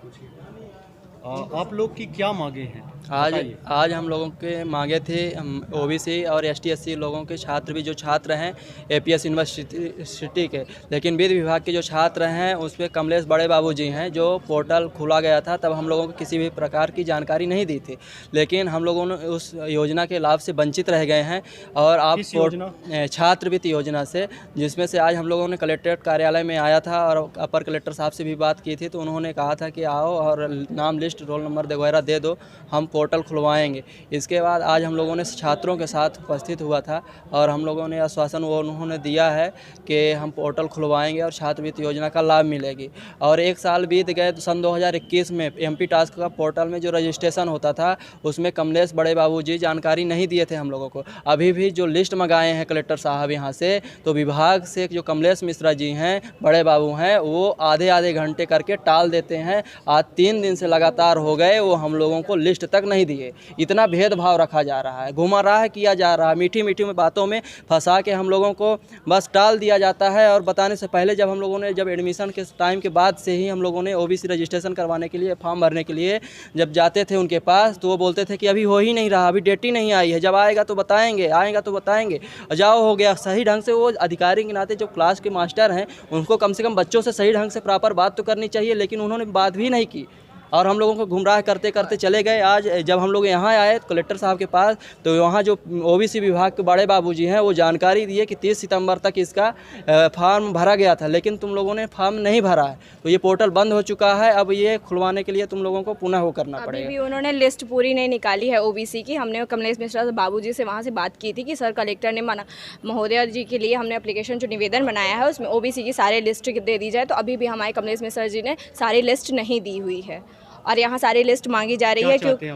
आप लोग की क्या मांगे हैं? आज बताइए। आज हम लोगों के मांगे थे, ओबीसी और एसटी एससी लोगों के छात्र भी जो छात्र हैं एपीएस यूनिवर्सिटी के, लेकिन विधि विभाग के जो छात्र हैं उसमें कमलेश बड़े बाबू जी हैं, जो पोर्टल खोला गया था तब हम लोगों को किसी भी प्रकार की जानकारी नहीं दी थी, लेकिन हम लोगों ने उस योजना के लाभ से वंचित रह गए हैं। और आप किस योजना? छात्रवृत्ति योजना से, जिसमें से आज हम लोगों ने कलेक्ट्रेट कार्यालय में आया था और अपर कलेक्टर साहब से भी बात की थी, तो उन्होंने कहा था कि आओ और नाम लिस्ट रोल नंबर वगैरह दे दो, हम पोर्टल खुलवाएंगे। इसके बाद आज हम लोगों ने छात्रों के साथ उपस्थित हुआ था और हम लोगों ने आश्वासन वो उन्होंने दिया है कि हम पोर्टल खुलवाएंगे और छात्रवृत्ति योजना का लाभ मिलेगी। और एक साल बीत गए तो सन 2021 में एमपी टास्क का पोर्टल में जो रजिस्ट्रेशन होता था उसमें कमलेश बड़े बाबू जी जानकारी नहीं दिए थे हम लोगों को। अभी भी जो लिस्ट मंगाए हैं कलेक्टर साहब यहाँ से, तो विभाग से जो कमलेश मिश्रा जी हैं, बड़े बाबू हैं, वो आधे आधे घंटे करके टाल देते हैं। आज 3 दिन से लगातार हो गए, वो हम लोगों को लिस्ट तक नहीं दिए। इतना भेदभाव रखा जा रहा है, गुमराह किया जा रहा है, मीठी मीठी में बातों में फंसा के हम लोगों को बस टाल दिया जाता है। और बताने से पहले जब हम लोगों ने जब एडमिशन के टाइम के बाद से ही हम लोगों ने ओबीसी रजिस्ट्रेशन करवाने के लिए फॉर्म भरने के लिए जब जाते थे उनके पास, तो वो बोलते थे कि अभी हो ही नहीं रहा, अभी डेट ही नहीं आई है, जब आएगा तो बताएंगे, आएगा तो बताएंगे। जाओ हो गया। सही ढंग से वो अधिकारी के नाते जो क्लास के मास्टर हैं उनको कम से कम बच्चों से सही ढंग से प्रॉपर बात तो करनी चाहिए, लेकिन उन्होंने बात भी नहीं की और हम लोगों को गुमराह करते करते चले गए। आज जब हम लोग यहाँ आए कलेक्टर साहब के पास, तो वहाँ जो ओबीसी विभाग के बड़े बाबूजी हैं वो जानकारी दिए कि 30 सितंबर तक इसका फॉर्म भरा गया था, लेकिन तुम लोगों ने फॉर्म नहीं भरा है, तो ये पोर्टल बंद हो चुका है। अब ये खुलवाने के लिए तुम लोगों को पुनः वो करना पड़ेगा। अभी भी उन्होंने लिस्ट पूरी नहीं निकाली है ओबीसी की। हमने कमलेश मिश्रा बाबू जी से वहाँ से बात की थी कि सर कलेक्टर ने मना, महोदया जी के लिए हमने एप्लीकेशन जो निवेदन बनाया है उसमें ओबीसी की सारे लिस्ट दे दी जाए, तो अभी भी हमारे कमलेश मिश्रा जी ने सारी लिस्ट नहीं दी हुई है और यहाँ सारी लिस्ट मांगी जा रही है। क्योंकि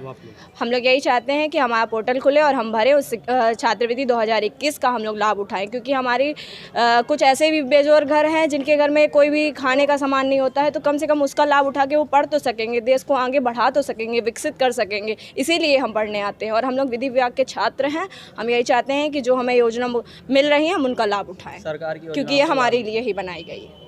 हम लोग यही चाहते हैं कि हमारा पोर्टल खुले और हम भरें उस छात्रवृत्ति 2021 का हम लोग लाभ उठाएं, क्योंकि हमारी कुछ ऐसे भी बेजोर घर हैं जिनके घर में कोई भी खाने का सामान नहीं होता है, तो कम से कम उसका लाभ उठा के वो पढ़ तो सकेंगे, देश को आगे बढ़ा तो सकेंगे, विकसित कर सकेंगे। इसीलिए हम पढ़ने आते हैं और हम लोग विधि विभाग के छात्र हैं। हम यही चाहते हैं कि जो हमें योजना मिल रही है हम उनका लाभ उठाएँ, सरकार की क्योंकि ये हमारे लिए ही बनाई गई है।